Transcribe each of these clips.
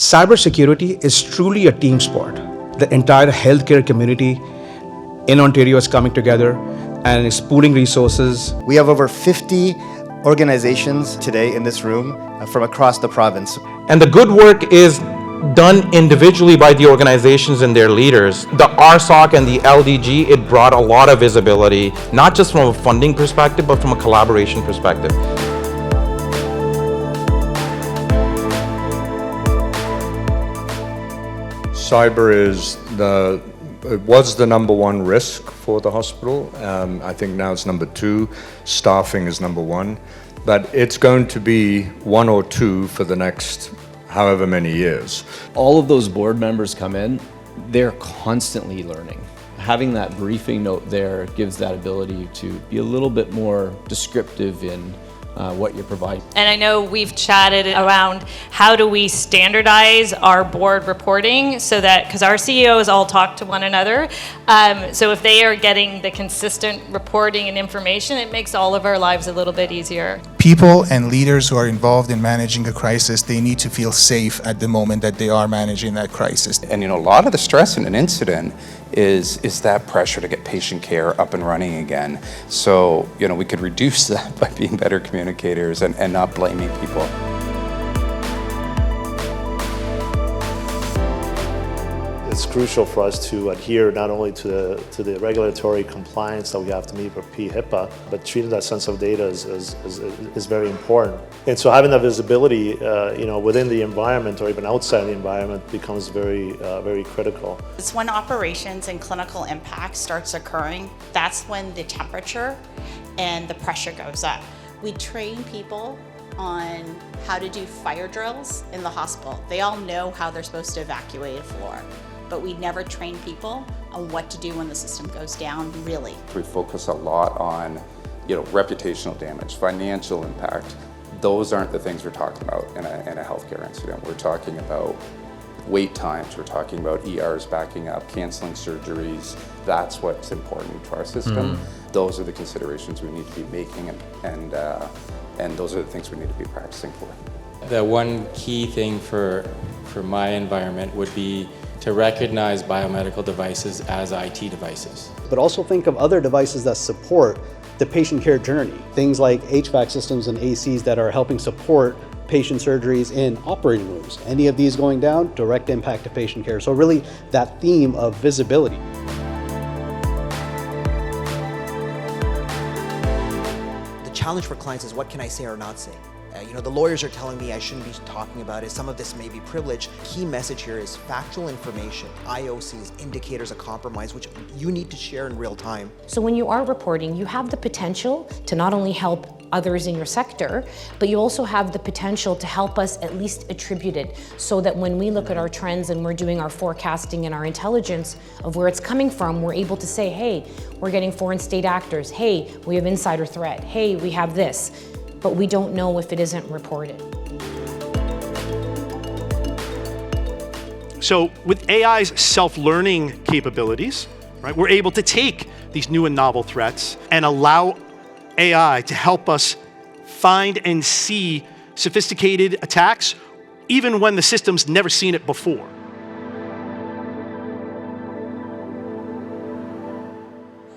Cybersecurity is truly a team sport. The entire healthcare community in Ontario is coming together and is pooling resources. We have over 50 organizations today in this room from across the province. And the good work is done individually by the organizations and their leaders. The RSOC and the LDG, it brought a lot of visibility, not just from a funding perspective, but from a collaboration perspective. Cyber was the number one risk for the hospital. I think now it's number two. Staffing is number one. But it's going to be one or two for the next however many years. All of those board members come in, they're constantly learning. Having that briefing note there gives that ability to be a little bit more descriptive in what you're providing. And I know we've chatted around how do we standardize our board reporting so that, because our CEOs all talk to one another, so if they are getting the consistent reporting and information, it makes all of our lives a little bit easier. People and leaders who are involved in managing a crisis, they need to feel safe at the moment that they are managing that crisis. And a lot of the stress in an incident is that pressure to get patient care up and running again. So, we could reduce that by being better communicators and not blaming people. It's crucial for us to adhere not only to the regulatory compliance that we have to meet for HIPAA, but treating that sensitive data is very important. And so having that visibility, within the environment or even outside the environment becomes very critical. It's when operations and clinical impact starts occurring, that's when the temperature and the pressure goes up. We train people on how to do fire drills in the hospital. They all know how they're supposed to evacuate a floor, but we never train people on what to do when the system goes down, really. We focus a lot on, reputational damage, financial impact. Those aren't the things we're talking about in a healthcare incident. We're talking about wait times, we're talking about ERs backing up, canceling surgeries. That's what's important to our system. Those are the considerations we need to be making, and those are the things we need to be practicing for. The one key thing for my environment would be to recognize biomedical devices as IT devices. But also think of other devices that support the patient care journey. Things like HVAC systems and ACs that are helping support patient surgeries in operating rooms. Any of these going down, direct impact to patient care. So really that theme of visibility. The challenge for clients is what can I say or not say? The lawyers are telling me I shouldn't be talking about it. Some of this may be privilege. Key message here is factual information, IOCs, indicators of compromise, which you need to share in real time. So when you are reporting, you have the potential to not only help others in your sector, but you also have the potential to help us at least attribute it so that when we look at our trends and we're doing our forecasting and our intelligence of where it's coming from, we're able to say, hey, we're getting foreign state actors. Hey, we have insider threat. Hey, we have this. But we don't know if it isn't reported. So with AI's self-learning capabilities, right, we're able to take these new and novel threats and allow AI to help us find and see sophisticated attacks, even when the system's never seen it before.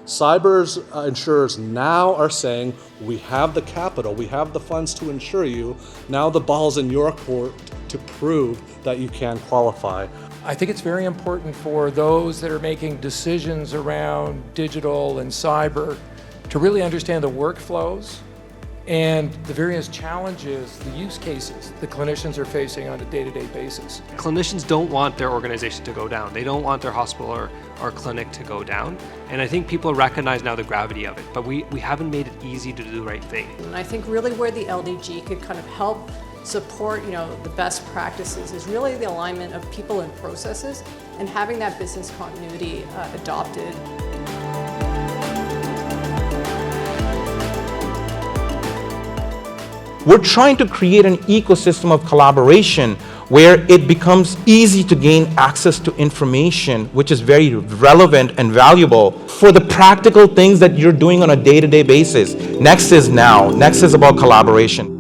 Insurers now are saying, we have the capital, we have the funds to insure you, now the ball's in your court to prove that you can qualify. I think it's very important for those that are making decisions around digital and cyber to really understand the workflows and the various challenges, the use cases the clinicians are facing on a day-to-day basis. Clinicians don't want their organization to go down. They don't want their hospital or clinic to go down. And I think people recognize now the gravity of it, but we haven't made it easy to do the right thing. And I think really where the LDG could kind of help support, the best practices is really the alignment of people and processes and having that business continuity adopted. We're trying to create an ecosystem of collaboration where it becomes easy to gain access to information which is very relevant and valuable for the practical things that you're doing on a day-to-day basis. Nkst is now. Nkst is about collaboration.